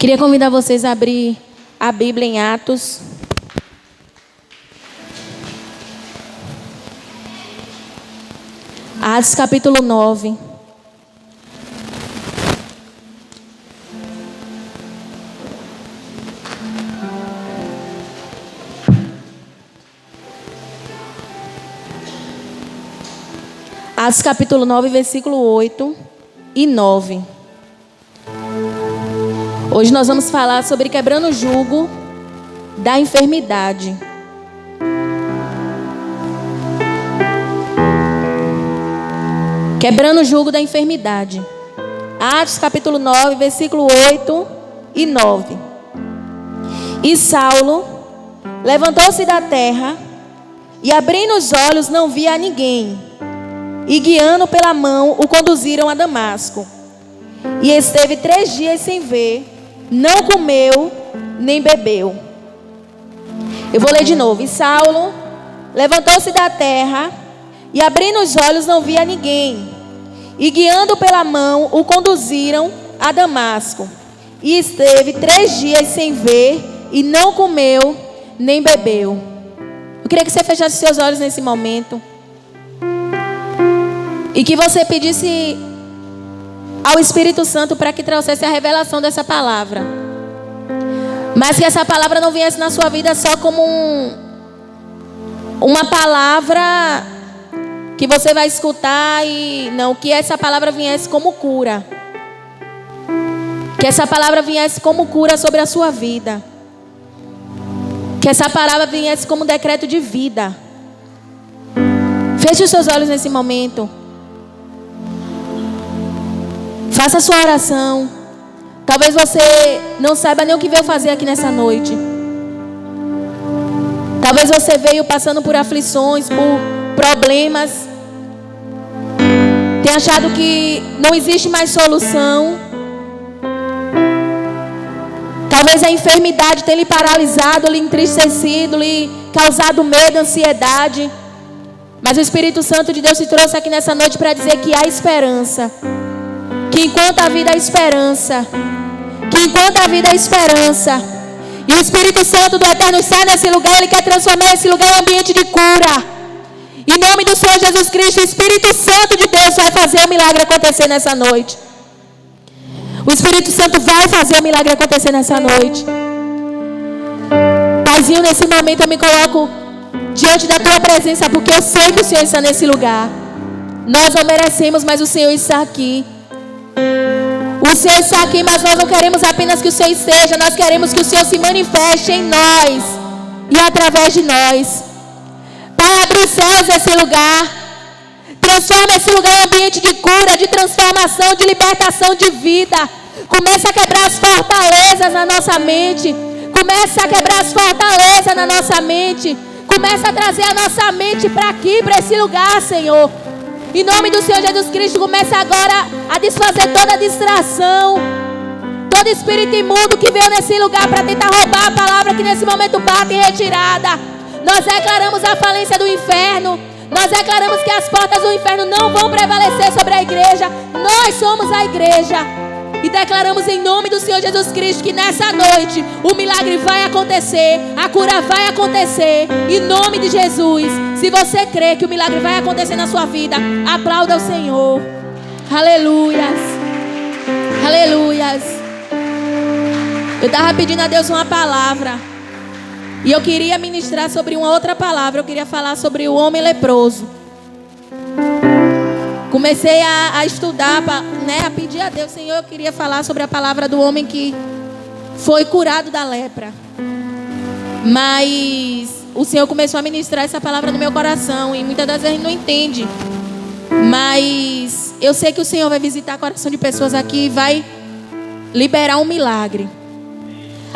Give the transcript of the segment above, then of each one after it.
Queria convidar vocês a abrir a Bíblia em Atos. Atos capítulo 9. Atos capítulo 9, versículo 8 e 9. Hoje nós vamos falar sobre quebrando o jugo da enfermidade. Quebrando o jugo da enfermidade. Atos capítulo 9, versículo 8 e 9. E Saulo levantou-se da terra e, abrindo os olhos, não via ninguém. E, guiando pela mão, o conduziram a Damasco. E esteve 3 dias sem ver, não comeu, nem bebeu. Eu vou ler de novo. E Saulo levantou-se da terra e, abrindo os olhos, não via ninguém. E, guiando pela mão, o conduziram a Damasco. E esteve 3 dias sem ver, e não comeu, nem bebeu. Eu queria que você fechasse seus olhos nesse momento. E que você pedisse ao Espírito Santo para que trouxesse a revelação dessa palavra. Mas que essa palavra não viesse na sua vida só como uma palavra que você vai escutar e não, que essa palavra viesse como cura. Que essa palavra viesse como cura sobre a sua vida. Que essa palavra viesse como decreto de vida. Feche os seus olhos nesse momento. Faça a sua oração. Talvez você não saiba nem o que veio fazer aqui nessa noite. Talvez você veio passando por aflições, por problemas. Tem achado que não existe mais solução. Talvez a enfermidade tenha lhe paralisado, lhe entristecido, lhe causado medo, ansiedade. Mas o Espírito Santo de Deus te trouxe aqui nessa noite para dizer que há esperança. Que enquanto a vida há esperança. Que enquanto a vida há esperança. E o Espírito Santo do Eterno está nesse lugar. Ele quer transformar esse lugar em um ambiente de cura. Em nome do Senhor Jesus Cristo, o Espírito Santo de Deus vai fazer o milagre acontecer nessa noite. O Espírito Santo vai fazer o milagre acontecer nessa noite. Paizinho, nesse momento eu me coloco diante da tua presença, porque eu sei que o Senhor está nesse lugar. Nós não merecemos, mas o Senhor está aqui. O Senhor está aqui, mas nós não queremos apenas que o Senhor esteja. Nós queremos que o Senhor se manifeste em nós e através de nós. Pai, abre os céus nesse lugar. Transforma esse lugar em um ambiente de cura, de transformação, de libertação, de vida. Começa a quebrar as fortalezas na nossa mente. Começa a quebrar as fortalezas na nossa mente. Começa a trazer a nossa mente para aqui, para esse lugar, Senhor. Em nome do Senhor Jesus Cristo, começa agora a desfazer toda distração, todo espírito imundo que veio nesse lugar para tentar roubar a palavra que nesse momento bate em retirada. Nós declaramos a falência do inferno. Nós declaramos que as portas do inferno não vão prevalecer sobre a igreja. Nós somos a igreja. E declaramos em nome do Senhor Jesus Cristo que nessa noite o milagre vai acontecer, a cura vai acontecer, em nome de Jesus. Se você crê que o milagre vai acontecer na sua vida, aplauda o Senhor. Aleluias, aleluias. Eu estava pedindo a Deus uma palavra, e eu queria ministrar sobre uma outra palavra. Eu queria falar sobre o homem leproso. Comecei a estudar, a pedir a Deus, Senhor, eu queria falar sobre a palavra do homem que foi curado da lepra. Mas o Senhor começou a ministrar essa palavra no meu coração, e muitas das vezes a gente não entende. Mas eu sei que o Senhor vai visitar o coração de pessoas aqui e vai liberar um milagre.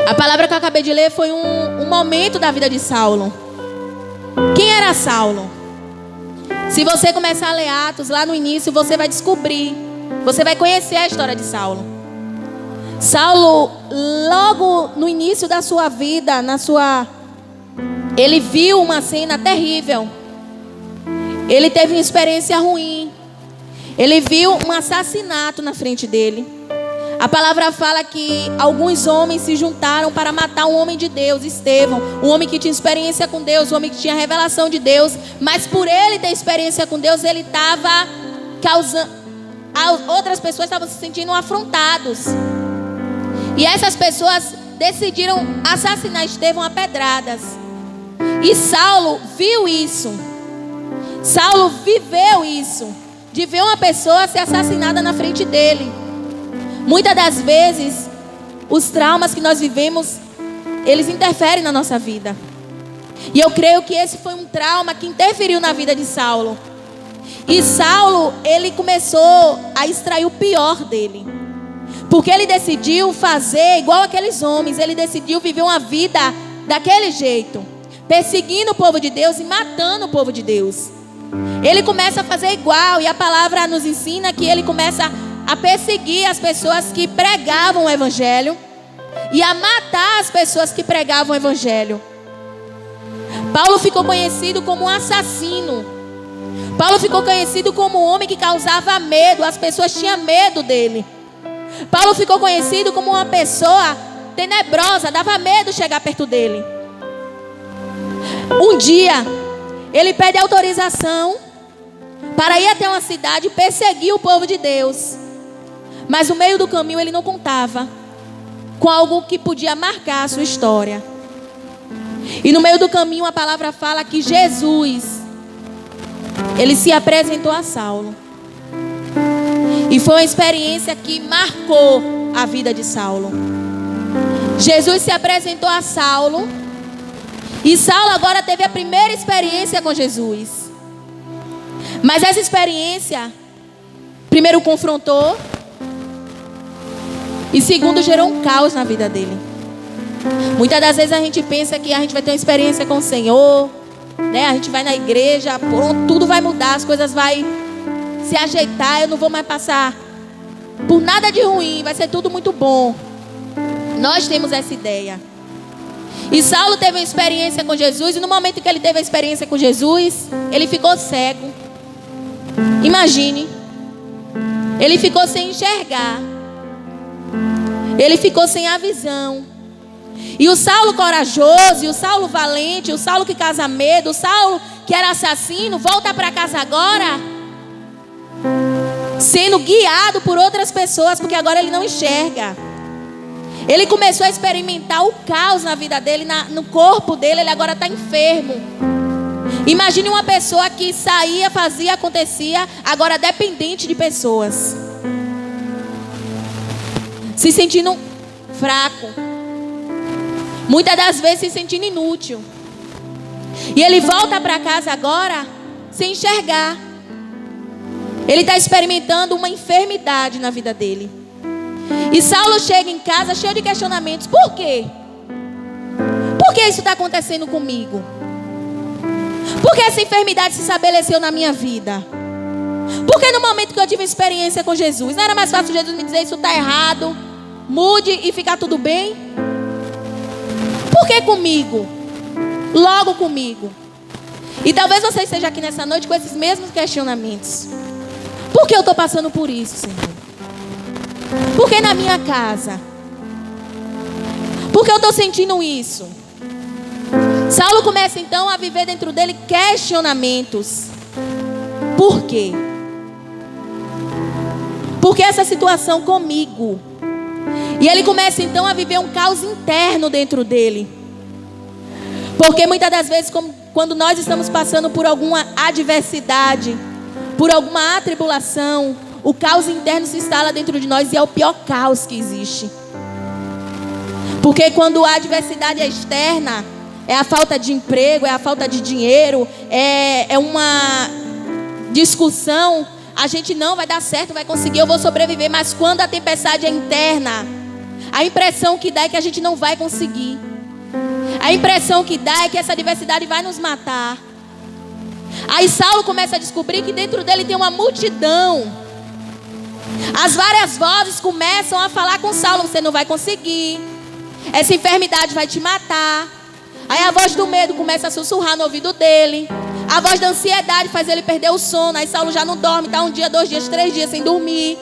A palavra que eu acabei de ler foi um momento da vida de Saulo. Quem era Saulo? Se você começar a ler Atos, lá no início, você vai descobrir, você vai conhecer a história de Saulo. Saulo, logo no início da sua vida, ele viu uma cena terrível. Ele teve uma experiência ruim. Ele viu um assassinato na frente dele. A palavra fala que alguns homens se juntaram para matar um homem de Deus, Estevão, um homem que tinha experiência com Deus, um homem que tinha revelação de Deus, mas por ele ter experiência com Deus, ele estava causando, outras pessoas estavam se sentindo afrontados. E essas pessoas decidiram assassinar Estevão a pedradas. E Saulo viu isso. Saulo viveu isso, de ver uma pessoa ser assassinada na frente dele. Muitas das vezes, os traumas que nós vivemos, eles interferem na nossa vida. E eu creio que esse foi um trauma que interferiu na vida de Saulo. E Saulo, ele começou a extrair o pior dele. Porque ele decidiu fazer igual aqueles homens. Ele decidiu viver uma vida daquele jeito, perseguindo o povo de Deus e matando o povo de Deus. Ele começa a fazer igual. E a palavra nos ensina que ele começa a perseguir as pessoas que pregavam o evangelho e a matar as pessoas que pregavam o evangelho. Paulo ficou conhecido como um assassino. Paulo ficou conhecido como um homem que causava medo. As pessoas tinham medo dele. Paulo ficou conhecido como uma pessoa tenebrosa. Dava medo chegar perto dele. Um dia, ele pede autorização para ir até uma cidade e perseguir o povo de Deus. Mas no meio do caminho ele não contava com algo que podia marcar a sua história. E no meio do caminho a palavra fala que Jesus, ele se apresentou a Saulo. E foi uma experiência que marcou a vida de Saulo. Jesus se apresentou a Saulo. E Saulo agora teve a primeira experiência com Jesus. Mas essa experiência, primeiro confrontou, e segundo gerou um caos na vida dele. Muitas das vezes a gente pensa que a gente vai ter uma experiência com o Senhor, né? A gente vai na igreja, pronto, tudo vai mudar, as coisas vão se ajeitar, eu não vou mais passar por nada de ruim, vai ser tudo muito bom. Nós temos essa ideia. E Saulo teve uma experiência com Jesus, e no momento que ele teve a experiência com Jesus, ele ficou cego. Imagine, ele ficou sem enxergar, ele ficou sem a visão. E o Saulo corajoso, e o Saulo valente, o Saulo que causa medo, o Saulo que era assassino, volta para casa agora sendo guiado por outras pessoas, porque agora ele não enxerga. Ele começou a experimentar o caos na vida dele, no corpo dele. Ele agora está enfermo. Imagine uma pessoa que saía, fazia, acontecia, agora dependente de pessoas, se sentindo fraco, muitas das vezes se sentindo inútil. E ele volta para casa agora sem enxergar. Ele está experimentando uma enfermidade na vida dele. E Saulo chega em casa cheio de questionamentos. Por quê? Por que isso está acontecendo comigo? Por que essa enfermidade se estabeleceu na minha vida? Porque no momento que eu tive experiência com Jesus, não era mais fácil Jesus me dizer: isso está errado, mude e ficar tudo bem? Por que comigo? Logo comigo. E talvez você esteja aqui nessa noite com esses mesmos questionamentos. Por que eu estou passando por isso, Senhor? Por que na minha casa? Por que eu estou sentindo isso? Saulo começa então a viver dentro dele questionamentos. Por quê? Por que essa situação comigo? E ele começa então a viver um caos interno dentro dele. Porque muitas das vezes, quando nós estamos passando por alguma adversidade, por alguma atribulação, o caos interno se instala dentro de nós e é o pior caos que existe. Porque quando a adversidade é externa, é a falta de emprego, é a falta de dinheiro, é uma discussão, a gente não vai dar certo, vai conseguir, eu vou sobreviver. Mas quando a tempestade é interna, a impressão que dá é que a gente não vai conseguir. A impressão que dá é que essa adversidade vai nos matar. Aí Saulo começa a descobrir que dentro dele tem uma multidão. As várias vozes começam a falar com Saulo: você não vai conseguir, essa enfermidade vai te matar. Aí a voz do medo começa a sussurrar no ouvido dele. A voz da ansiedade faz ele perder o sono. Aí Saulo já não dorme, está um dia, 2 dias, 3 dias sem dormir.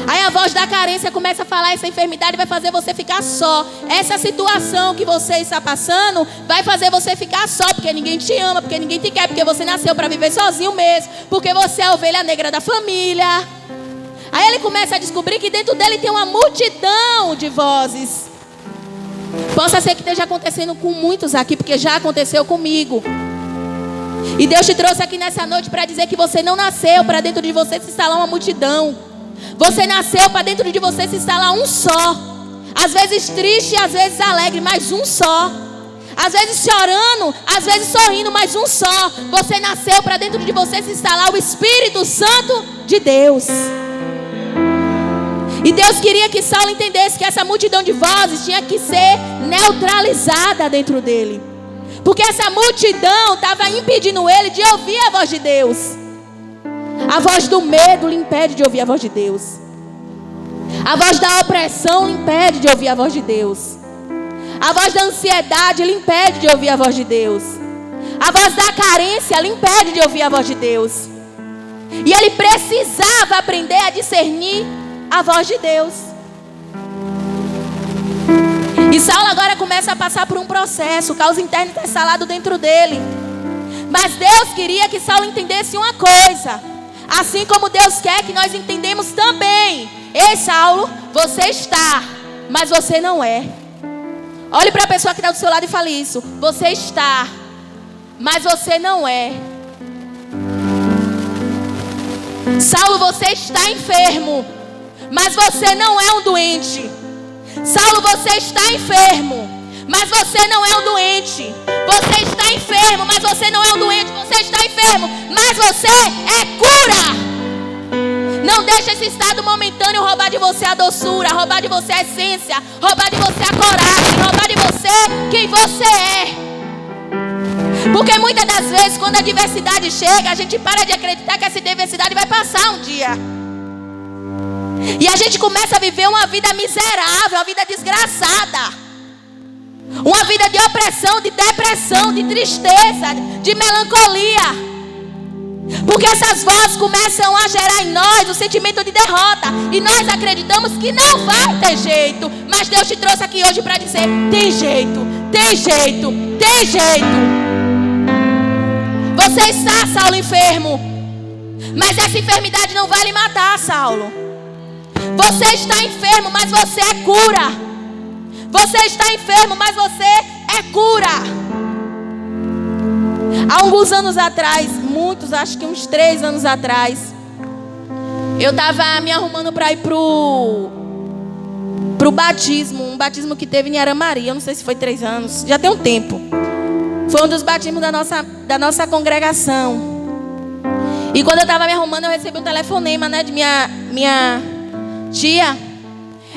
Aí a voz da carência começa a falar: essa enfermidade vai fazer você ficar só. Essa situação que você está passando vai fazer você ficar só, porque ninguém te ama, porque ninguém te quer, porque você nasceu para viver sozinho mesmo, porque você é a ovelha negra da família. Aí ele começa a descobrir que dentro dele tem uma multidão de vozes. Possa ser que esteja acontecendo com muitos aqui, porque já aconteceu comigo. E Deus te trouxe aqui nessa noite para dizer que você não nasceu para dentro de você se instalar uma multidão. Você nasceu para dentro de você se instalar um só. Às vezes triste, às vezes alegre, mas um só. Às vezes chorando, às vezes sorrindo, mas um só. Você nasceu para dentro de você se instalar o Espírito Santo de Deus. E Deus queria que Saulo entendesse que essa multidão de vozes tinha que ser neutralizada dentro dele. Porque essa multidão estava impedindo ele de ouvir a voz de Deus. A voz do medo lhe impede de ouvir a voz de Deus. A voz da opressão lhe impede de ouvir a voz de Deus. A voz da ansiedade lhe impede de ouvir a voz de Deus. A voz da carência lhe impede de ouvir a voz de Deus. E ele precisava aprender a discernir a voz de Deus. E Saulo agora começa a passar por um processo. O caos interno está instalado dentro dele. Mas Deus queria que Saulo entendesse uma coisa. Assim como Deus quer que nós entendemos também. Ei, Saulo, você está, mas você não é. Olhe para a pessoa que está do seu lado e fale isso. Você está, mas você não é. Saulo, você está enfermo, mas você não é um doente. Saulo, você está enfermo, mas você não é um doente. Você está enfermo, mas você não é um doente. Você está enfermo, mas você é cura. Não deixe esse estado momentâneo roubar de você a doçura, roubar de você a essência, roubar de você a coragem, roubar de você quem você é. Porque muitas das vezes, quando a adversidade chega, a gente para de acreditar que essa adversidade vai passar um dia. E a gente começa a viver uma vida miserável, uma vida desgraçada. Uma vida de opressão, de depressão, de tristeza, de melancolia. Porque essas vozes começam a gerar em nós o sentimento de derrota. E nós acreditamos que não vai ter jeito. Mas Deus te trouxe aqui hoje para dizer: tem jeito, tem jeito, tem jeito. Você está, Saulo, enfermo. Mas essa enfermidade não vai lhe matar, Saulo. Você está enfermo, mas você é cura. Você está enfermo, mas você é cura. Há alguns anos atrás, muitos, acho que uns 3 anos atrás, eu estava me arrumando para ir pro batismo. Um batismo que teve em Aramaria. Eu não sei se foi 3 anos, já tem um tempo. Foi um dos batismos da nossa congregação. E quando eu estava me arrumando, eu recebi um telefonema, né, de minha tia.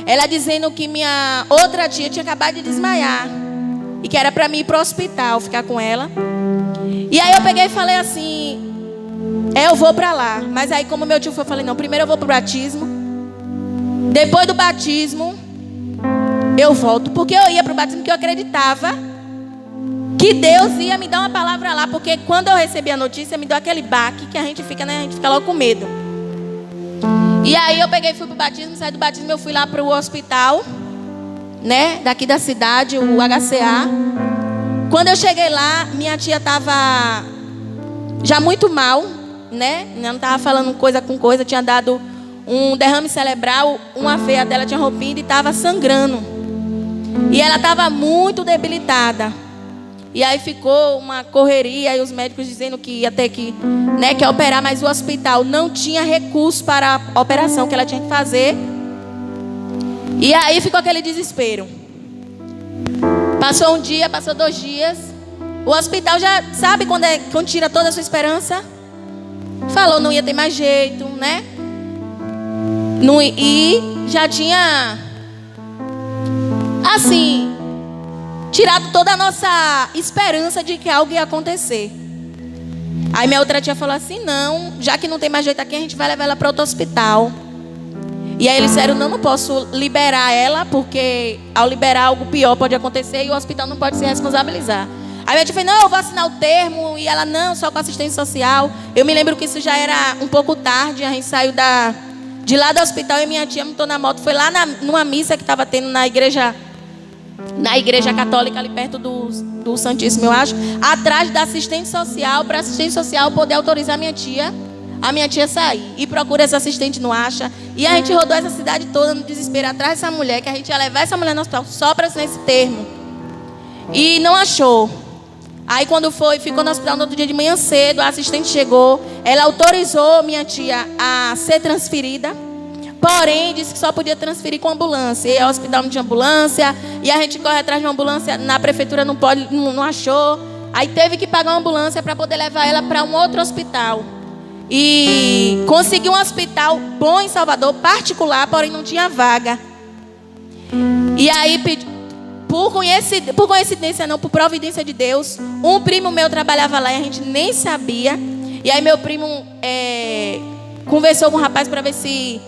Ela dizendo que minha outra tia tinha acabado de desmaiar. E que era para mim ir para o hospital, ficar com ela. E aí eu peguei e falei assim: eu vou para lá. Mas aí como meu tio foi, eu falei: não, primeiro eu vou para o batismo. Depois do batismo, eu volto. Porque eu ia para o batismo porque eu acreditava que Deus ia me dar uma palavra lá. Porque quando eu recebi a notícia, me deu aquele baque que a gente fica, né? A gente fica logo com medo. E aí eu peguei e fui pro batismo. Saí do batismo, eu fui lá pro hospital, né, daqui da cidade, o HCA. Quando eu cheguei lá, minha tia estava já muito mal, né? Não estava falando coisa com coisa. Tinha dado um derrame cerebral. Uma veia dela tinha rompido e estava sangrando. E ela estava muito debilitada. E aí ficou uma correria, e os médicos dizendo que ia ter que, né, que operar, mas o hospital não tinha recurso para a operação que ela tinha que fazer. E aí ficou aquele desespero. Passou um dia, passou 2 dias. O hospital já sabe quando tira toda a sua esperança. Falou não ia ter mais jeito, né? E já tinha, assim, tirado toda a nossa esperança de que algo ia acontecer. Aí minha outra tia falou assim: não, já que não tem mais jeito aqui, a gente vai levar ela para outro hospital. E aí eles disseram: não posso liberar ela, porque ao liberar algo pior pode acontecer e o hospital não pode se responsabilizar. Aí minha tia falou: não, eu vou assinar o termo. E ela: não, só com assistência social. Eu me lembro que isso já era um pouco tarde. A gente saiu De lá do hospital, eu e minha tia montou na moto. Foi lá numa missa que estava tendo na igreja católica, ali perto do Santíssimo, eu acho. Atrás da assistente social, para a assistente social poder autorizar a minha tia sair. E procura essa assistente, não acha. E a gente rodou essa cidade toda no desespero atrás dessa mulher, que a gente ia levar essa mulher no hospital só para assinar esse termo. E não achou. Aí quando ficou no hospital no outro dia de manhã cedo, a assistente chegou, ela autorizou minha tia a ser transferida, porém disse que só podia transferir com ambulância. E o hospital não tinha ambulância, e a gente corre atrás de uma ambulância, na prefeitura não achou. Aí teve que pagar uma ambulância para poder levar ela para um outro hospital. E conseguiu um hospital bom em Salvador, particular, porém não tinha vaga. E aí por coincidência não, por providência de Deus, um primo meu trabalhava lá e a gente nem sabia. E aí meu primo conversou com o rapaz para ver se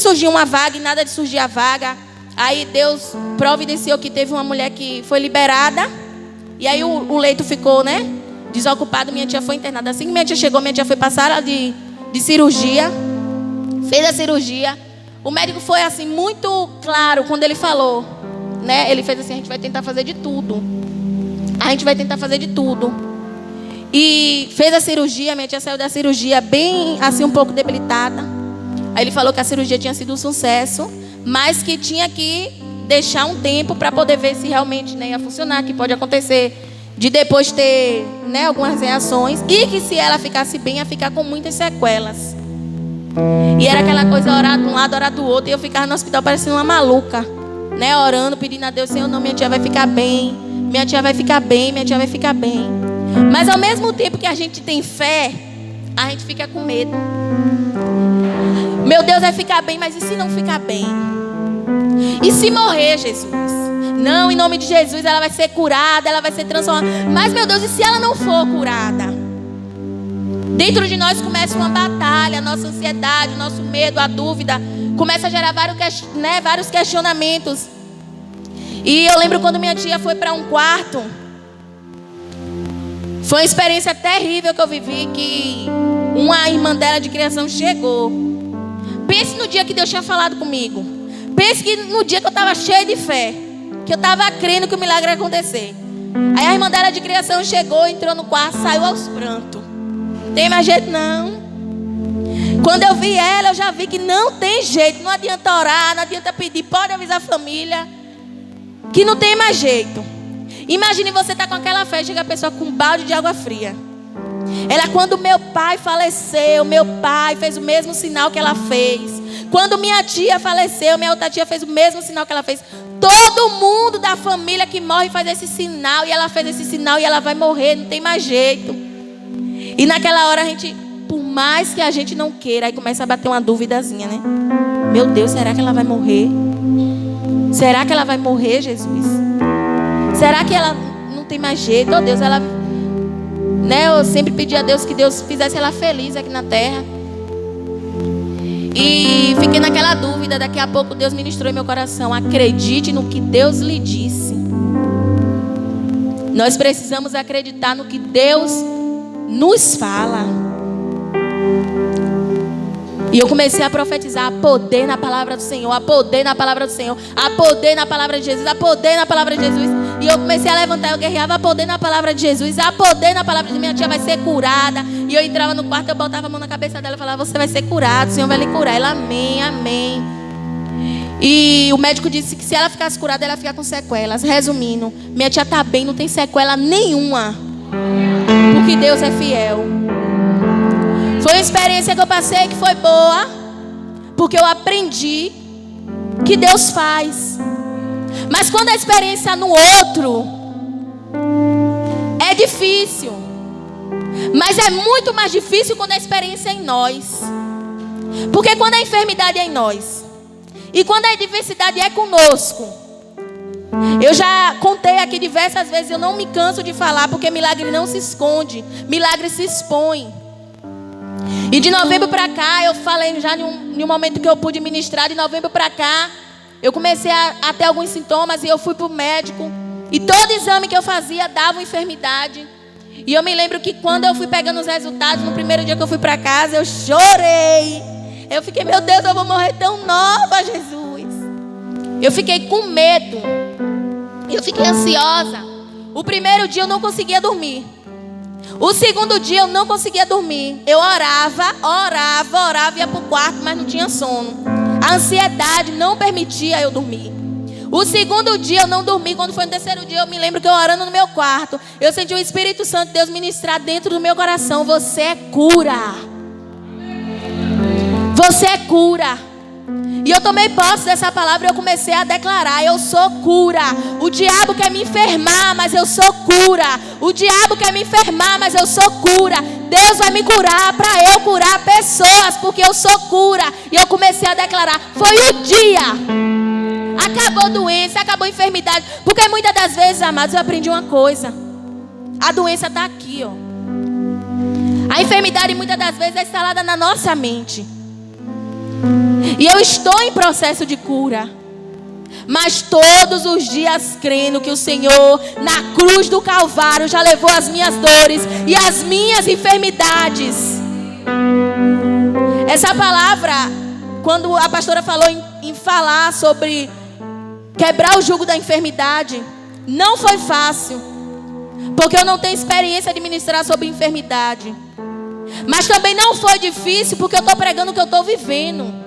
surgia uma vaga, e nada de surgir a vaga. Aí Deus providenciou que teve uma mulher que foi liberada. E aí o leito ficou, desocupado. Minha tia foi internada. Assim que minha tia chegou, minha tia foi passar a de cirurgia. Fez a cirurgia. O médico foi assim muito claro quando ele falou, ele fez assim: a gente vai tentar fazer de tudo. A gente vai tentar fazer de tudo. E fez a cirurgia. Minha tia saiu da cirurgia bem assim, um pouco debilitada. Aí ele falou que a cirurgia tinha sido um sucesso, mas que tinha que deixar um tempo para poder ver se realmente ia funcionar, que pode acontecer de depois ter algumas reações, e que se ela ficasse bem, ia ficar com muitas sequelas. E era aquela coisa, orar de um lado, orar do outro, e eu ficava no hospital parecendo uma maluca, orando, pedindo a Deus: Senhor, não, minha tia vai ficar bem, minha tia vai ficar bem, minha tia vai ficar bem. Mas ao mesmo tempo que a gente tem fé, a gente fica com medo. Meu Deus, vai ficar bem, mas e se não ficar bem? E se morrer, Jesus? Não, em nome de Jesus, ela vai ser curada, ela vai ser transformada. Mas, meu Deus, e se ela não for curada? Dentro de nós começa uma batalha, a nossa ansiedade, o nosso medo, a dúvida. Começa a gerar vários questionamentos. E eu lembro quando minha tia foi para um quarto. Foi uma experiência terrível que eu vivi, que uma irmã dela de criação chegou. Pense no dia que Deus tinha falado comigo. Pense que no dia que eu estava cheia de fé, que eu estava crendo que o milagre ia acontecer. Aí a irmã dela de criação chegou, entrou no quarto, saiu aos prantos. Tem mais jeito não. Quando eu vi ela, eu já vi que não tem jeito. Não adianta orar, não adianta pedir. Pode avisar a família que não tem mais jeito. Imagine você estar com aquela fé, chega a pessoa com um balde de água fria. Ela: quando meu pai faleceu, meu pai fez o mesmo sinal que ela fez. Quando minha tia faleceu, minha outra tia fez o mesmo sinal que ela fez. Todo mundo da família que morre faz esse sinal. E ela fez esse sinal e ela vai morrer, não tem mais jeito. E naquela hora a gente, por mais que a gente não queira, aí começa a bater uma duvidazinha, Meu Deus, será que ela vai morrer? Será que ela vai morrer, Jesus? Será que ela não tem mais jeito? Oh Deus, ela... Eu sempre pedi a Deus que Deus fizesse ela feliz aqui na terra. E fiquei naquela dúvida. Daqui a pouco Deus ministrou em meu coração: acredite no que Deus lhe disse. Nós precisamos acreditar no que Deus nos fala. E eu comecei a profetizar: há poder na palavra do Senhor, há poder na palavra do Senhor, há poder na palavra de Jesus, há poder na palavra de Jesus. E eu comecei a levantar, eu guerreava: há poder na palavra de Jesus, há poder na palavra de minha tia vai ser curada. E eu entrava no quarto, eu botava a mão na cabeça dela e falava: você vai ser curado, o Senhor vai lhe curar. Ela: amém, amém. E o médico disse que se ela ficasse curada, ela ia ficar com sequelas. Resumindo, minha tia está bem, não tem sequela nenhuma, porque Deus é fiel. Foi uma experiência que eu passei que foi boa, porque eu aprendi que Deus faz. Mas quando a experiência no outro é difícil. Mas é muito mais difícil quando a experiência é em nós. Porque quando a enfermidade é em nós e quando a adversidade é conosco, eu já contei aqui diversas vezes, eu não me canso de falar, porque milagre não se esconde, milagre se expõe. E de novembro para cá, eu falei já em um momento que eu pude ministrar, de novembro para cá, eu comecei a ter alguns sintomas e eu fui para o médico. E todo exame que eu fazia dava uma enfermidade. E eu me lembro que quando eu fui pegando os resultados, no primeiro dia que eu fui para casa, eu chorei. Eu fiquei, meu Deus, eu vou morrer tão nova, Jesus. Eu fiquei com medo. Eu fiquei ansiosa. O primeiro dia eu não conseguia dormir. O segundo dia eu não conseguia dormir. Eu orava, ia pro quarto, mas não tinha sono. A ansiedade não permitia eu dormir. O segundo dia eu não dormi. Quando foi no terceiro dia, eu me lembro que eu orando no meu quarto, eu senti o Espírito Santo de Deus ministrar dentro do meu coração: você é cura. Você é cura. E eu tomei posse dessa palavra e eu comecei a declarar: eu sou cura. O diabo quer me enfermar, mas eu sou cura. O diabo quer me enfermar, mas eu sou cura. Deus vai me curar para eu curar pessoas, porque eu sou cura. E eu comecei a declarar. Foi o dia. Acabou a doença, acabou a enfermidade. Porque muitas das vezes, amados, eu aprendi uma coisa: a doença está aqui, ó. A enfermidade muitas das vezes é instalada na nossa mente. E eu estou em processo de cura, mas todos os dias crendo que o Senhor na cruz do Calvário já levou as minhas dores e as minhas enfermidades. Essa palavra, quando a pastora falou em falar sobre quebrar o jugo da enfermidade, não foi fácil, porque eu não tenho experiência de ministrar sobre enfermidade. Mas também não foi difícil, porque eu estou pregando o que eu estou vivendo.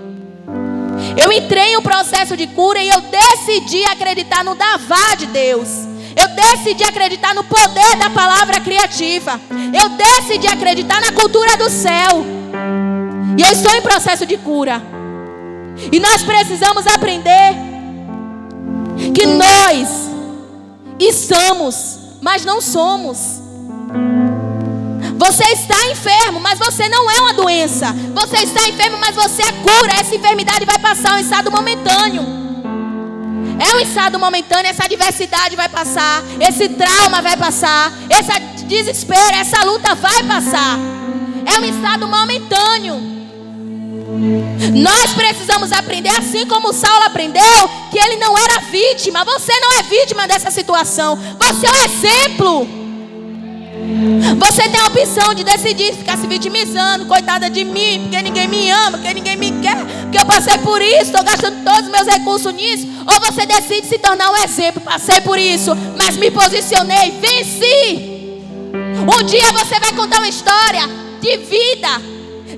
Eu entrei em um processo de cura e eu decidi acreditar no Davá de Deus. Eu decidi acreditar no poder da palavra criativa. Eu decidi acreditar na cultura do céu. E eu estou em processo de cura. E nós precisamos aprender que nós estamos, mas não somos. Você está enfermo, mas você não é uma doença. Você está enfermo, mas você é cura. Essa enfermidade vai passar, um estado momentâneo. É um estado momentâneo, essa adversidade vai passar. Esse trauma vai passar. Esse desespero, essa luta vai passar. É um estado momentâneo. Nós precisamos aprender, assim como Saulo aprendeu, que ele não era vítima. Você não é vítima dessa situação. Você é um exemplo. Você tem a opção de decidir ficar se vitimizando: coitada de mim, porque ninguém me ama, porque ninguém me quer, porque eu passei por isso, estou gastando todos os meus recursos nisso. Ou você decide se tornar um exemplo: passei por isso, mas me posicionei, venci. Um dia você vai contar uma história de vida,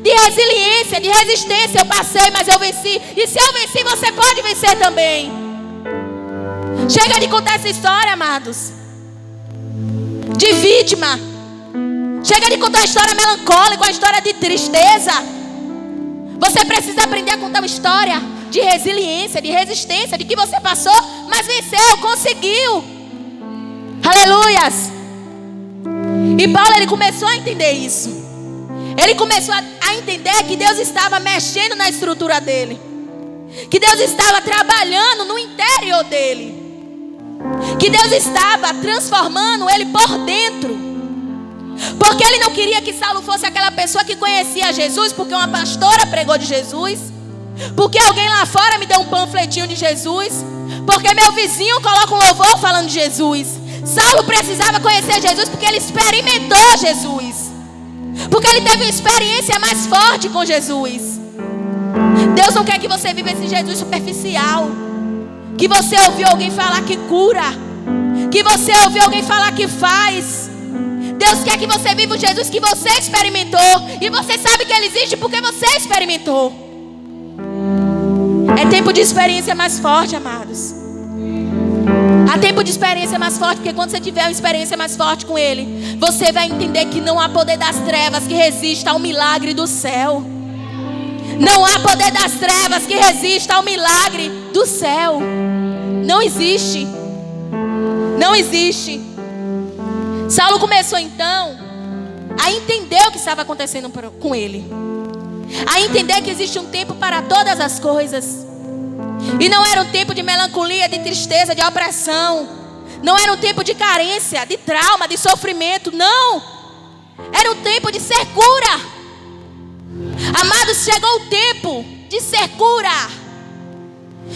de resiliência, de resistência. Eu passei, mas eu venci. E se eu venci, você pode vencer também. Chega de contar essa história, amados, de vítima. Chega de contar uma história melancólica, uma história de tristeza. Você precisa aprender a contar uma história de resiliência, de resistência, de que você passou, mas venceu, conseguiu. Aleluias. E Paulo, ele começou a entender isso. Ele começou a entender que Deus estava mexendo na estrutura dele, que Deus estava trabalhando no interior dele, que Deus estava transformando ele por dentro. Porque ele não queria que Saulo fosse aquela pessoa que conhecia Jesus porque uma pastora pregou de Jesus, porque alguém lá fora me deu um panfletinho de Jesus, porque meu vizinho coloca um louvor falando de Jesus. Saulo precisava conhecer Jesus porque ele experimentou Jesus, porque ele teve uma experiência mais forte com Jesus. Deus não quer que você viva esse Jesus superficial, que você ouviu alguém falar que cura, que você ouviu alguém falar que faz. Deus quer que você viva o Jesus que você experimentou. E você sabe que Ele existe porque você experimentou. É tempo de experiência mais forte, amados. Há tempo de experiência mais forte, porque quando você tiver uma experiência mais forte com Ele, você vai entender que não há poder das trevas que resista ao milagre do céu. Não há poder das trevas que resista ao milagre do céu. Não existe. Não existe. Saulo começou então a entender o que estava acontecendo com ele, a entender que existe um tempo para todas as coisas. E não era um tempo de melancolia, de tristeza, de opressão. Não era um tempo de carência, de trauma, de sofrimento. Não. Era um tempo de ser cura. Amados, chegou o tempo de ser cura.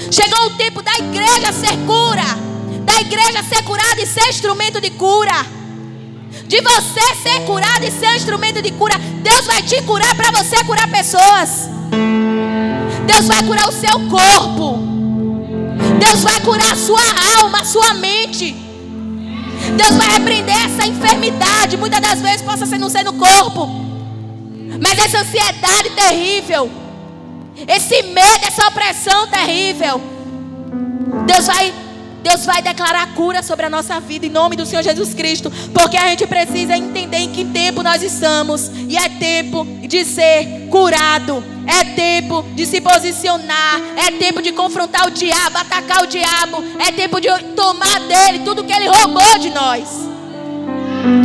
Chegou o tempo da igreja ser cura, da igreja ser curada e ser instrumento de cura, de você ser curado e ser um instrumento de cura. Deus vai te curar para você curar pessoas. Deus vai curar o seu corpo. Deus vai curar a sua alma, a sua mente. Deus vai repreender essa enfermidade. Muitas das vezes possa não ser no corpo, mas essa ansiedade terrível, esse medo, essa opressão terrível, Deus vai declarar cura sobre a nossa vida em nome do Senhor Jesus Cristo. Porque a gente precisa entender em que tempo nós estamos. E é tempo de ser curado. É tempo de se posicionar. É tempo de confrontar o diabo, atacar o diabo. É tempo de tomar dele tudo que ele roubou de nós.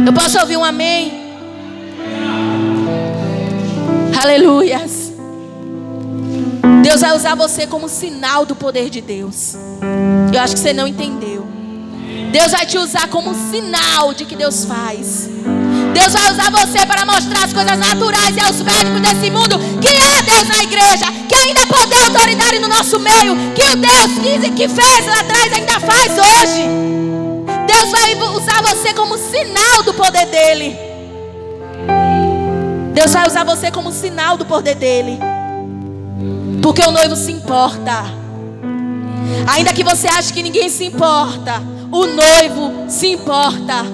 Eu posso ouvir um amém? Aleluias. Deus vai usar você como sinal do poder de Deus. Eu acho que você não entendeu. Deus vai te usar como sinal de que Deus faz. Deus vai usar você para mostrar as coisas naturais e aos médicos desse mundo que há Deus na igreja, que ainda há poder e autoridade no nosso meio, que o Deus que fez lá atrás ainda faz hoje. Deus vai usar você como sinal do poder dele. Deus vai usar você como sinal do poder dele. Porque o noivo se importa. Ainda que você ache que ninguém se importa, o noivo se importa.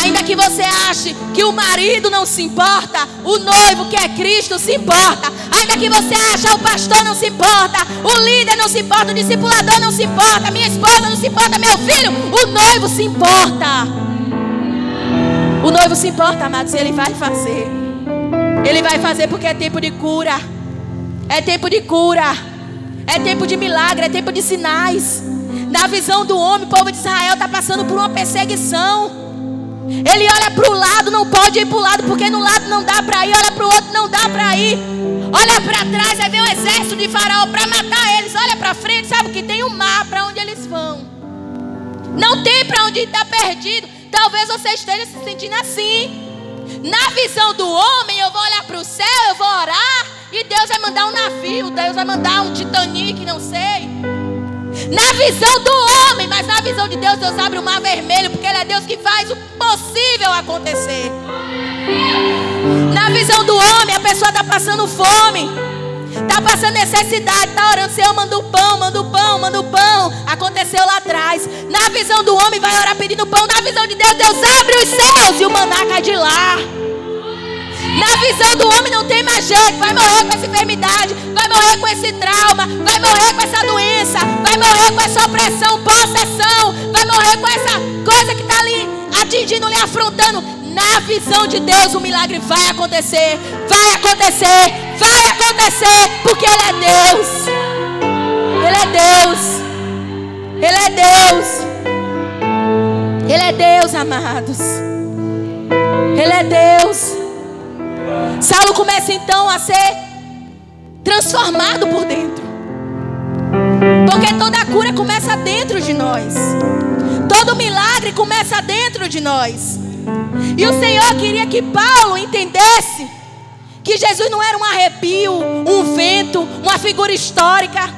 Ainda que você ache que o marido não se importa, o noivo que é Cristo se importa. Ainda que você ache que o pastor não se importa, o líder não se importa, o discipulador não se importa, minha esposa não se importa, meu filho, o noivo se importa. O noivo se importa, amados, e ele vai fazer. Ele vai fazer porque é tempo de cura. É tempo de cura. É tempo de milagre, é tempo de sinais. Na visão do homem, o povo de Israel está passando por uma perseguição. Ele olha para o lado, não pode ir para o lado, porque no lado não dá para ir. Olha para o outro, não dá para ir. Olha para trás, aí vem um exército de Faraó para matar eles. Olha para frente, sabe que tem um mar para onde eles vão. Não tem para onde estar perdido. Talvez você esteja se sentindo assim. Na visão do homem, eu vou olhar para o céu, eu vou orar, e Deus vai mandar um navio, Deus vai mandar um Titanic, não sei. Na visão do homem, mas na visão de Deus, Deus abre o mar vermelho, porque Ele é Deus que faz o possível acontecer. Na visão do homem, a pessoa está passando fome, está passando necessidade, está orando, Senhor, manda o pão, manda o pão, manda o pão. Aconteceu lá atrás. Na visão do homem, vai orar pedindo pão. Na visão de Deus, Deus abre os céus e o maná cai de lá. Na visão do homem não tem mais jeito. Vai morrer com essa enfermidade, vai morrer com esse trauma, vai morrer com essa doença, vai morrer com essa opressão, possessão, vai morrer com essa coisa que está ali atingindo, lhe afrontando. Na visão de Deus o milagre vai acontecer. Vai acontecer, vai acontecer, porque Ele é Deus. Ele é Deus. Ele é Deus. Ele é Deus, amados. Ele é Deus. Saulo começa então a ser transformado por dentro. Porque toda a cura começa dentro de nós. Todo milagre começa dentro de nós. E o Senhor queria que Paulo entendesse que Jesus não era um arrepio, um vento, uma figura histórica.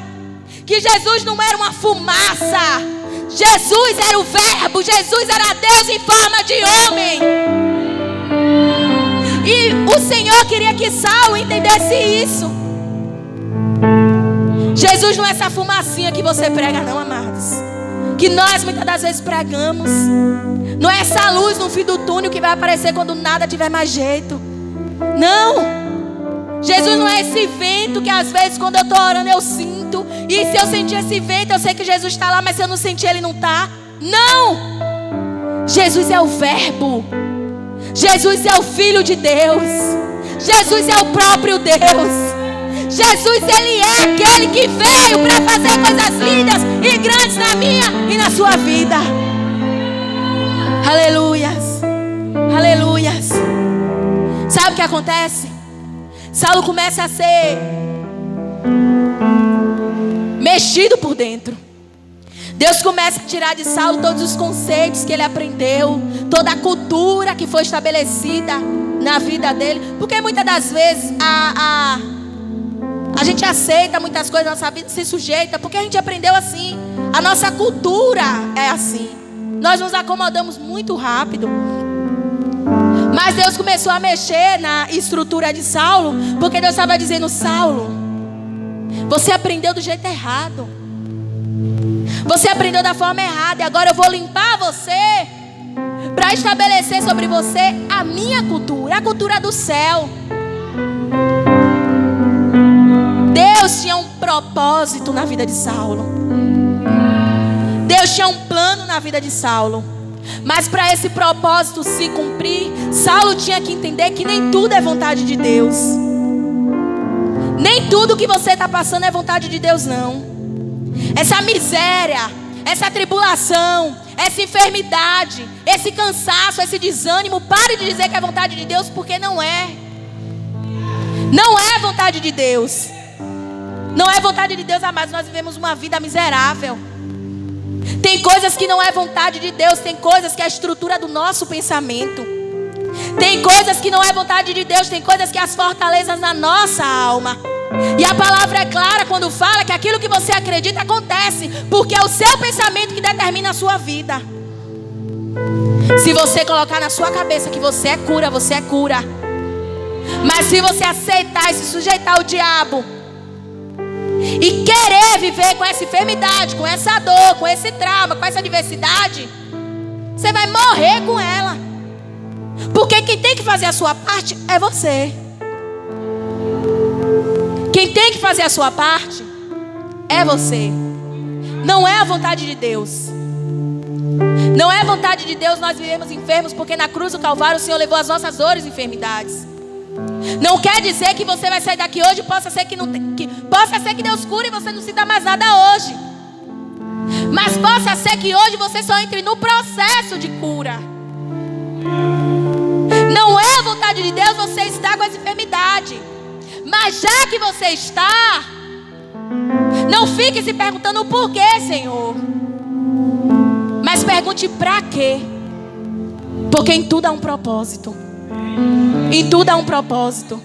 Que Jesus não era uma fumaça. Jesus era o Verbo. Jesus era Deus em forma de homem. E o Senhor queria que Saulo entendesse isso. Jesus não é essa fumacinha que você prega, não, amados. Que nós muitas das vezes pregamos. Não é essa luz no fim do túnel que vai aparecer quando nada tiver mais jeito. Não. Jesus não é esse vento que às vezes quando eu estou orando eu sinto. E se eu sentir esse vento eu sei que Jesus está lá, mas se eu não sentir Ele não está. Não. Jesus é o Verbo. Jesus é o Filho de Deus. Jesus é o próprio Deus. Jesus, Ele é aquele que veio para fazer coisas lindas e grandes na minha e na sua vida. Aleluias. Aleluias. Sabe o que acontece? Saulo começa a ser mexido por dentro. Deus começa a tirar de Saulo todos os conceitos que ele aprendeu, toda a cultura que foi estabelecida na vida dele. Porque muitas das vezes a gente aceita muitas coisas na nossa vida, se sujeita, porque a gente aprendeu assim. A nossa cultura é assim. Nós nos acomodamos muito rápido. Mas Deus começou a mexer na estrutura de Saulo, porque Deus estava dizendo: Saulo, Você aprendeu do jeito errado. Você aprendeu da forma errada. E agora eu vou limpar você para estabelecer sobre você a minha cultura, a cultura do céu. Deus tinha um propósito na vida de Saulo. Deus tinha um plano na vida de Saulo. Mas para esse propósito se cumprir, Saulo tinha que entender que nem tudo é vontade de Deus. Nem tudo que você está passando é vontade de Deus, não. Essa miséria, essa tribulação, essa enfermidade, esse cansaço, esse desânimo, pare de dizer que é vontade de Deus, porque não é. Não é vontade de Deus. Não é vontade de Deus, amados. Nós vivemos uma vida miserável. Tem coisas que não é vontade de Deus. Tem coisas que é a estrutura do nosso pensamento. Tem coisas que não é vontade de Deus. Tem coisas que é as fortalezas na nossa alma. E a palavra é clara quando fala que aquilo que você acredita acontece, porque é o seu pensamento que determina a sua vida. Se você colocar na sua cabeça que você é cura, você é cura. Mas se você aceitar e se sujeitar ao diabo e querer viver com essa enfermidade, com essa dor, com esse trauma, com essa adversidade, você vai morrer com ela. Porque quem tem que fazer a sua parte é você. Quem tem que fazer a sua parte é você. Não é a vontade de Deus. Não é a vontade de Deus nós vivemos enfermos, porque na cruz do Calvário o Senhor levou as nossas dores e enfermidades. Não quer dizer que você vai sair daqui hoje, possa ser que Deus cure e você não sinta mais nada hoje. Mas possa ser que hoje você só entre no processo de cura. Não é a vontade de Deus você estar com essa enfermidade. Mas já que você está, não fique se perguntando o porquê, Senhor. Mas pergunte pra quê. Porque em tudo há um propósito. Em tudo há um propósito.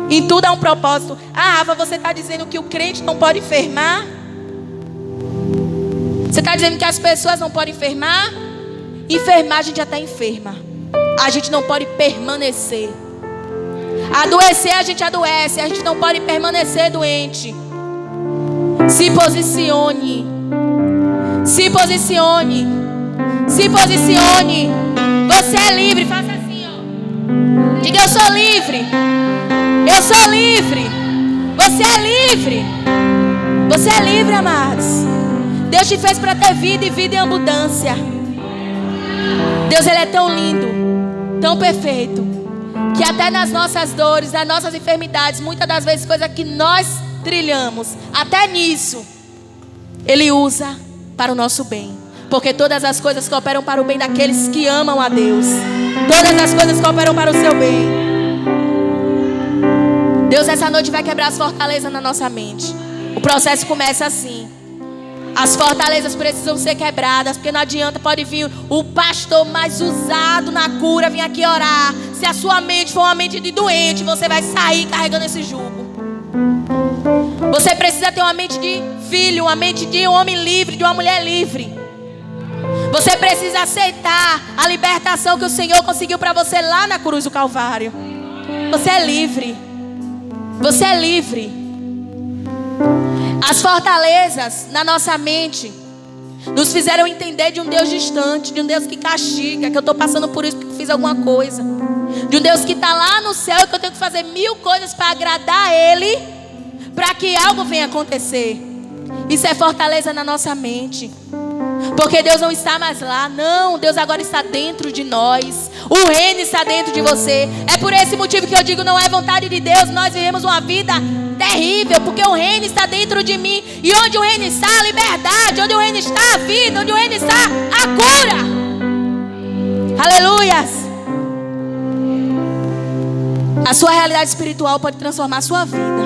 Em tudo há um propósito. Ah, Rafa, você está dizendo que o crente não pode enfermar? Você está dizendo que as pessoas não podem enfermar? Enfermar, a gente já está enferma. A gente não pode permanecer. Adoecer, a gente adoece. A gente não pode permanecer doente. Se posicione. Se posicione. Se posicione. Você é livre. Faça assim, ó. Diga: eu sou livre. Eu sou livre. Você é livre. Você é livre, amados. Deus te fez para ter vida e vida em abundância. Deus, Ele é tão lindo, tão perfeito, que até nas nossas dores, nas nossas enfermidades, muitas das vezes coisas que nós trilhamos, até nisso Ele usa para o nosso bem. Porque todas as coisas cooperam para o bem daqueles que amam a Deus. Todas as coisas cooperam para o seu bem. Deus, essa noite vai quebrar as fortalezas na nossa mente. O processo começa assim. As fortalezas precisam ser quebradas, porque não adianta, pode vir o pastor mais usado na cura vir aqui orar. Se a sua mente for uma mente de doente, você vai sair carregando esse jugo. Você precisa ter uma mente de filho, uma mente de um homem livre, de uma mulher livre. Você precisa aceitar a libertação que o Senhor conseguiu para você lá na cruz do Calvário. Você é livre. Você é livre. As fortalezas na nossa mente nos fizeram entender de um Deus distante, de um Deus que castiga, que eu estou passando por isso porque fiz alguma coisa, de um Deus que está lá no céu e que eu tenho que fazer 1000 coisas para agradar a Ele, para que algo venha acontecer. Isso é fortaleza na nossa mente. Porque Deus não está mais lá. Não, Deus agora está dentro de nós. O reino está dentro de você. É por esse motivo que eu digo, não é vontade de Deus. Nós vivemos uma vida terrível, porque o reino está dentro de mim. E onde o reino está, a liberdade. Onde o reino está, a vida. Onde o reino está, a cura. Aleluias. A sua realidade espiritual pode transformar a sua vida.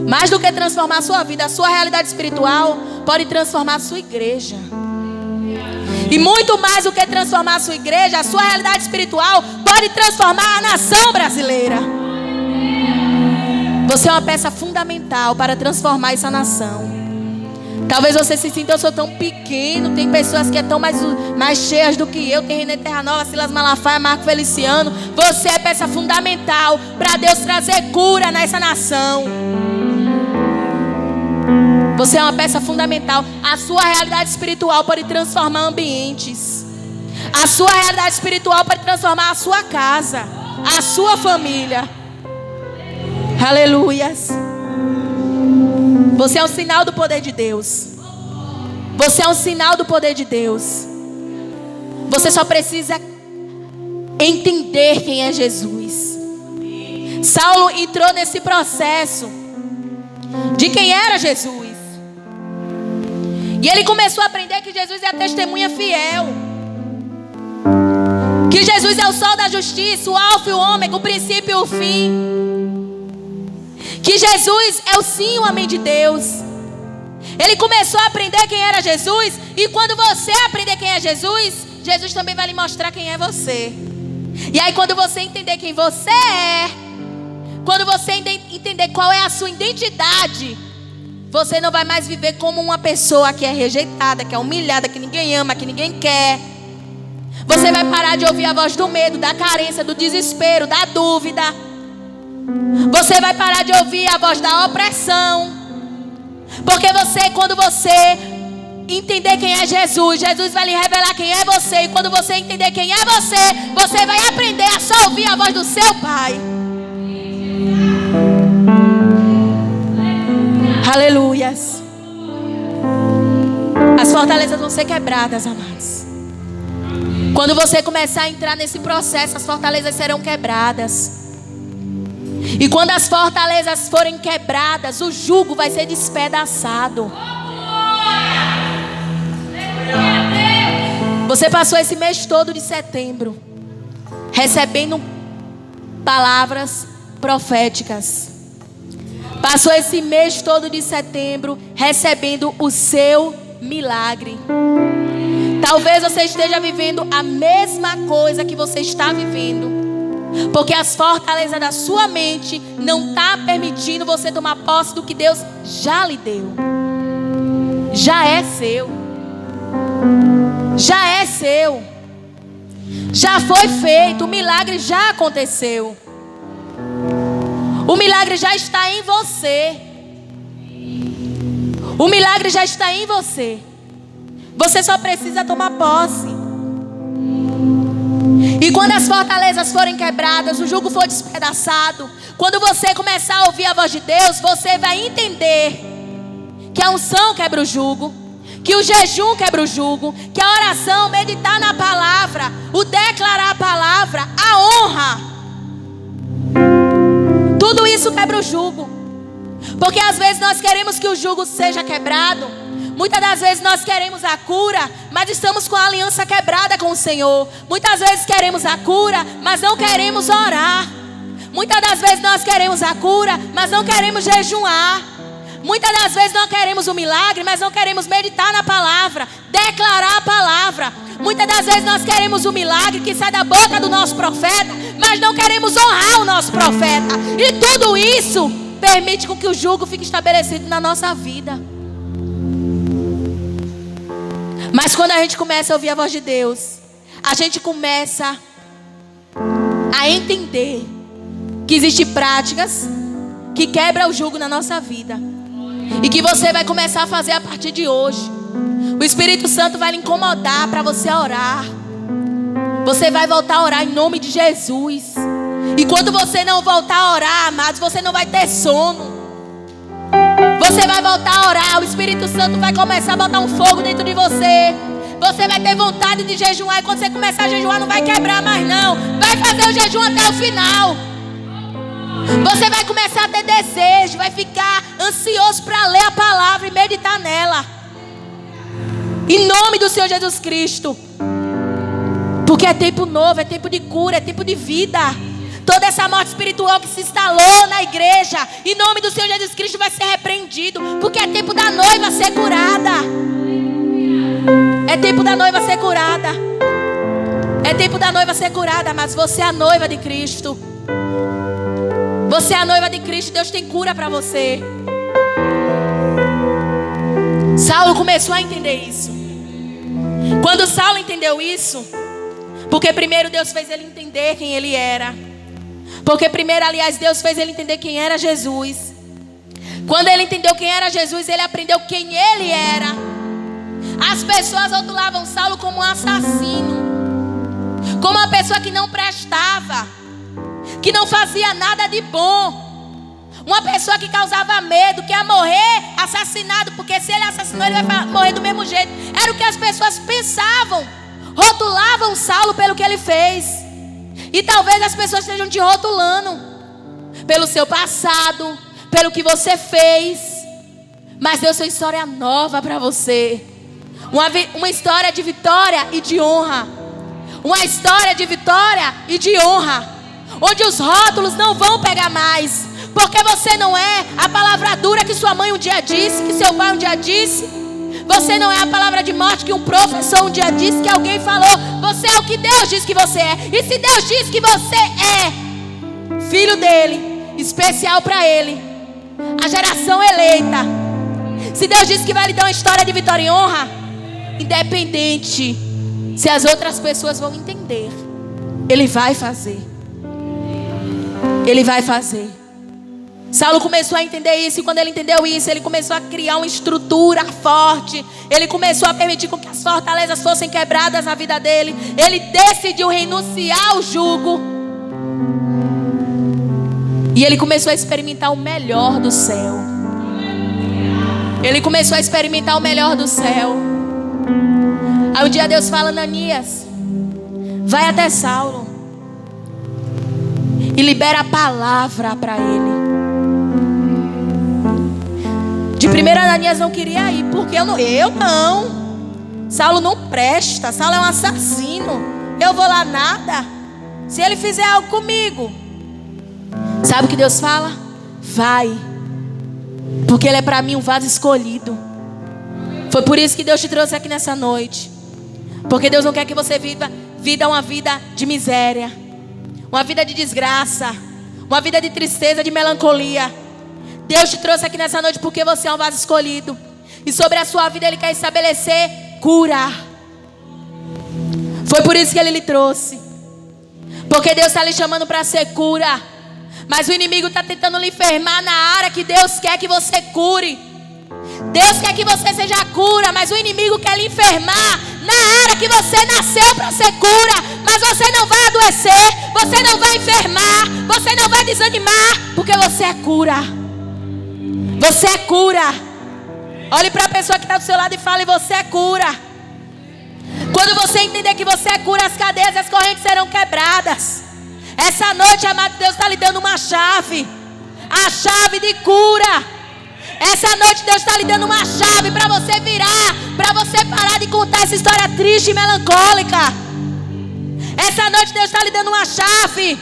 Mais do que transformar a sua vida, a sua realidade espiritual pode transformar a sua igreja. E muito mais do que transformar a sua igreja, a sua realidade espiritual pode transformar a nação brasileira. Você é uma peça fundamental para transformar essa nação. Talvez você se sinta, eu sou tão pequeno. Tem pessoas que estão mais cheias do que eu. Tem René Terra Nova, Silas Malafaia, Marco Feliciano. Você é peça fundamental para Deus trazer cura nessa nação. Você é uma peça fundamental. A sua realidade espiritual pode transformar ambientes. A sua realidade espiritual pode transformar a sua casa, a sua família. Aleluias. Você é um sinal do poder de Deus. Você é um sinal do poder de Deus. Você só precisa entender quem é Jesus. Saulo entrou nesse processo de quem era Jesus. E ele começou a aprender que Jesus é a testemunha fiel. Que Jesus é o sol da justiça, o alfa e o ômega, o princípio e o fim. Que Jesus é o sim e o amém de Deus. Ele começou a aprender quem era Jesus. E quando você aprender quem é Jesus, Jesus também vai lhe mostrar quem é você. E aí quando você entender quem você é, quando você entender qual é a sua identidade, você não vai mais viver como uma pessoa que é rejeitada, que é humilhada, que ninguém ama, que ninguém quer. Você vai parar de ouvir a voz do medo, da carência, do desespero, da dúvida. Você vai parar de ouvir a voz da opressão. Porque quando você entender quem é Jesus, Jesus vai lhe revelar quem é você. E quando você entender quem é você, você vai aprender a só ouvir a voz do seu Pai. Aleluias. As fortalezas vão ser quebradas, amados. Quando você começar a entrar nesse processo, as fortalezas serão quebradas. E quando as fortalezas forem quebradas, o jugo vai ser despedaçado. Você passou esse mês todo de setembro recebendo palavras proféticas. Passou esse mês todo de setembro recebendo o seu milagre. Talvez você esteja vivendo a mesma coisa que você está vivendo, porque as fortalezas da sua mente não estão permitindo você tomar posse do que Deus já lhe deu. Já é seu. Já é seu. Já foi feito. O milagre já aconteceu. O milagre já está em você. O milagre já está em você. Você só precisa tomar posse. E quando as fortalezas forem quebradas, o jugo for despedaçado, quando você começar a ouvir a voz de Deus, você vai entender que a unção quebra o jugo, que o jejum quebra o jugo, que a oração, meditar na palavra, o declarar a palavra, a honra, tudo isso quebra o jugo. Porque às vezes nós queremos que o jugo seja quebrado. Muitas das vezes nós queremos a cura, mas estamos com a aliança quebrada com o Senhor. Muitas vezes queremos a cura, mas não queremos orar. Muitas das vezes nós queremos a cura, mas não queremos jejuar. Muitas das vezes nós queremos o milagre, mas não queremos meditar na palavra, declarar a palavra. Muitas das vezes nós queremos o milagre que sai da boca do nosso profeta, mas não queremos honrar o nosso profeta. E tudo isso permite com que o jugo fique estabelecido na nossa vida. Mas quando a gente começa a ouvir a voz de Deus, a gente começa a entender que existem práticas que quebram o jugo na nossa vida. E que você vai começar a fazer a partir de hoje. O Espírito Santo vai lhe incomodar para você orar. Você vai voltar a orar em nome de Jesus. E quando você não voltar a orar, amados, você não vai ter sono. Você vai voltar a orar. O Espírito Santo vai começar a botar um fogo dentro de você. Você vai ter vontade de jejuar. E quando você começar a jejuar, não vai quebrar mais não. Vai fazer o jejum até o final. Você vai começar a ter desejo. Vai ficar ansioso para ler a palavra e meditar nela. Em nome do Senhor Jesus Cristo. Porque é tempo novo, é tempo de cura, é tempo de vida. Toda essa morte espiritual que se instalou na igreja, em nome do Senhor Jesus Cristo, vai ser repreendido. Porque é tempo da noiva ser curada. É tempo da noiva ser curada. É tempo da noiva ser curada. Mas você é a noiva de Cristo. Você é a noiva de Cristo. Deus tem cura para você. Saulo começou a entender isso. Quando Saulo entendeu isso, porque primeiro Deus fez ele entender quem ele era. Porque primeiro, aliás, Deus fez ele entender quem era Jesus. Quando ele entendeu quem era Jesus, ele aprendeu quem ele era. As pessoas rotulavam Saulo como um assassino, como uma pessoa que não prestava, que não fazia nada de bom, uma pessoa que causava medo, que ia morrer assassinado, porque se ele assassinou, ele vai morrer do mesmo jeito. Era o que as pessoas pensavam. Rotulavam Saulo pelo que ele fez. E talvez as pessoas estejam te rotulando pelo seu passado, pelo que você fez. Mas Deus tem história nova para você. Uma história de vitória e de honra. Uma história de vitória e de honra, onde os rótulos não vão pegar mais. Porque você não é a palavra dura que sua mãe um dia disse, que seu pai um dia disse. Você não é a palavra de morte que um professor um dia disse, que alguém falou. Você é o que Deus diz que você é. E se Deus diz que você é filho dele, especial para ele, a geração eleita, se Deus diz que vai lhe dar uma história de vitória e honra, independente se as outras pessoas vão entender, ele vai fazer. Ele vai fazer. Saulo começou a entender isso, e quando ele entendeu isso, ele começou a criar uma estrutura forte. Ele começou a permitir com que as fortalezas fossem quebradas na vida dele. Ele decidiu renunciar ao jugo. E ele começou a experimentar o melhor do céu. Ele começou a experimentar o melhor do céu. Aí um dia Deus fala: Ananias, vai até Saulo e libera a palavra para ele. De primeira, Ananias não queria ir, porque eu não. Saulo não presta, Saulo é um assassino. Eu vou lá nada. Se ele fizer algo comigo. Sabe o que Deus fala? Vai, porque ele é para mim um vaso escolhido. Foi por isso que Deus te trouxe aqui nessa noite. Porque Deus não quer que você viva uma vida de miséria, uma vida de desgraça, uma vida de tristeza, de melancolia. Deus te trouxe aqui nessa noite porque você é um vaso escolhido. E sobre a sua vida Ele quer estabelecer cura. Foi por isso que Ele lhe trouxe. Porque Deus está lhe chamando para ser cura. Mas o inimigo está tentando lhe enfermar na área que Deus quer que você cure. Deus quer que você seja cura, mas o inimigo quer lhe enfermar na área que você nasceu para ser cura. Mas você não vai adoecer, você não vai enfermar, você não vai desanimar, porque você é cura. Você é cura. Olhe para a pessoa que está do seu lado e fale: você é cura. Quando você entender que você é cura, as cadeias e as correntes serão quebradas. Essa noite, amado, Deus está lhe dando uma chave. A chave de cura. Essa noite Deus está lhe dando uma chave para você virar, para você parar de contar essa história triste e melancólica. Essa noite Deus está lhe dando uma chave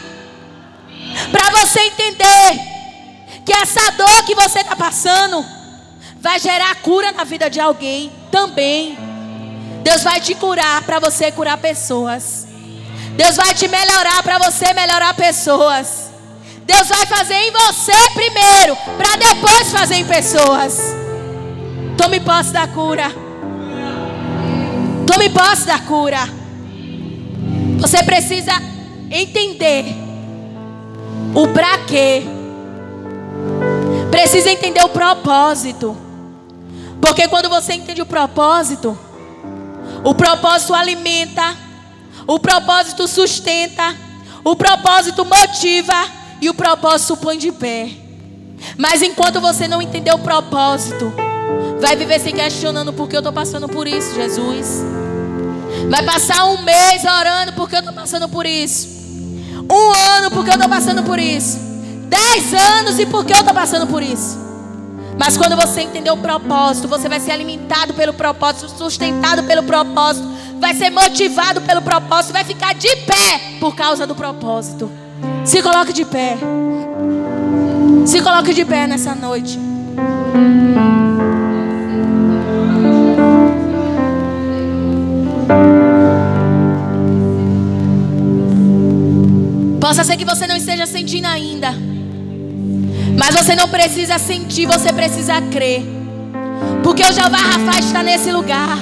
para você entender que essa dor que você está passando vai gerar cura na vida de alguém também. Deus vai te curar para você curar pessoas. Deus vai te melhorar para você melhorar pessoas. Deus vai fazer em você primeiro, para depois fazer em pessoas. Tome posse da cura. Tome posse da cura. Você precisa entender o pra quê. Precisa entender o propósito. Porque quando você entende o propósito alimenta, o propósito sustenta, o propósito motiva e o propósito põe de pé. Mas enquanto você não entender o propósito, vai viver se questionando: por que eu estou passando por isso, Jesus? Vai passar um mês orando: por que eu estou passando por isso? Um ano: por que eu estou passando por isso? 10 anos: e por que eu estou passando por isso? Mas quando você entender o propósito, você vai ser alimentado pelo propósito, sustentado pelo propósito, vai ser motivado pelo propósito, vai ficar de pé por causa do propósito. Se coloque de pé. Se coloque de pé nessa noite. Possa ser que você não esteja sentindo ainda, mas você não precisa sentir, você precisa crer. Porque Porque o Jeová Rafa está nesse lugar.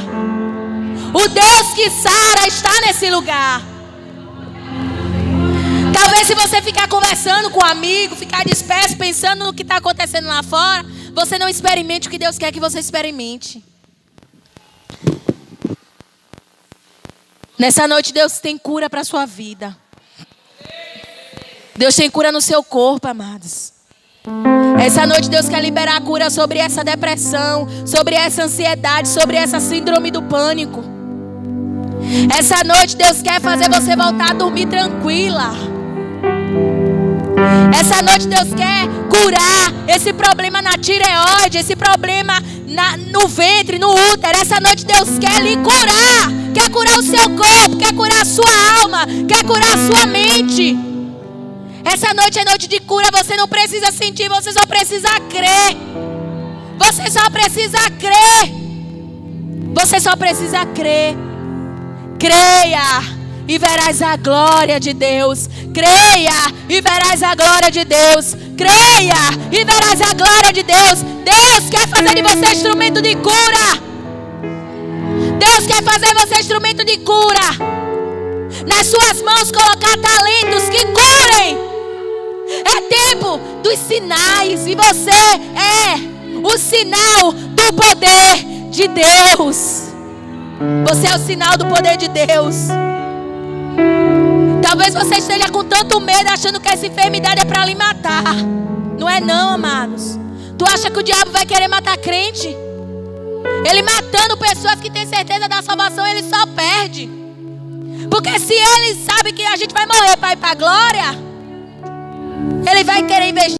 O Deus que sara está nesse lugar. Talvez se você ficar conversando com um amigo, ficar disperso pensando no que está acontecendo lá fora, você não experimente o que Deus quer que você experimente. Nessa noite Deus tem cura para a sua vida. Deus tem cura no seu corpo, amados. Essa noite Deus quer liberar a cura sobre essa depressão, sobre essa ansiedade, sobre essa síndrome do pânico. Essa noite Deus quer fazer você voltar a dormir tranquila. Essa noite Deus quer curar esse problema na tireoide, esse problema no ventre, no útero. Essa noite Deus quer lhe curar. Quer curar o seu corpo, quer curar a sua alma, quer curar a sua mente. Essa noite é noite de cura. Você não precisa sentir, você só precisa crer. Você só precisa crer. Você só precisa crer. Creia e verás a glória de Deus. Creia e verás a glória de Deus. Creia e verás a glória de Deus. Deus quer fazer de você instrumento de cura. Deus quer fazer você instrumento de cura. Nas suas mãos colocar talentos que curem. É tempo dos sinais. E você é o sinal do poder de Deus. Você é o sinal do poder de Deus. Talvez você esteja com tanto medo, achando que essa enfermidade é para lhe matar. Não é não, amados. Tu acha que o diabo vai querer matar crente? Ele matando pessoas que têm certeza da salvação, ele só perde. Porque se ele sabe que a gente vai morrer para ir para a glória, ele vai querer investir.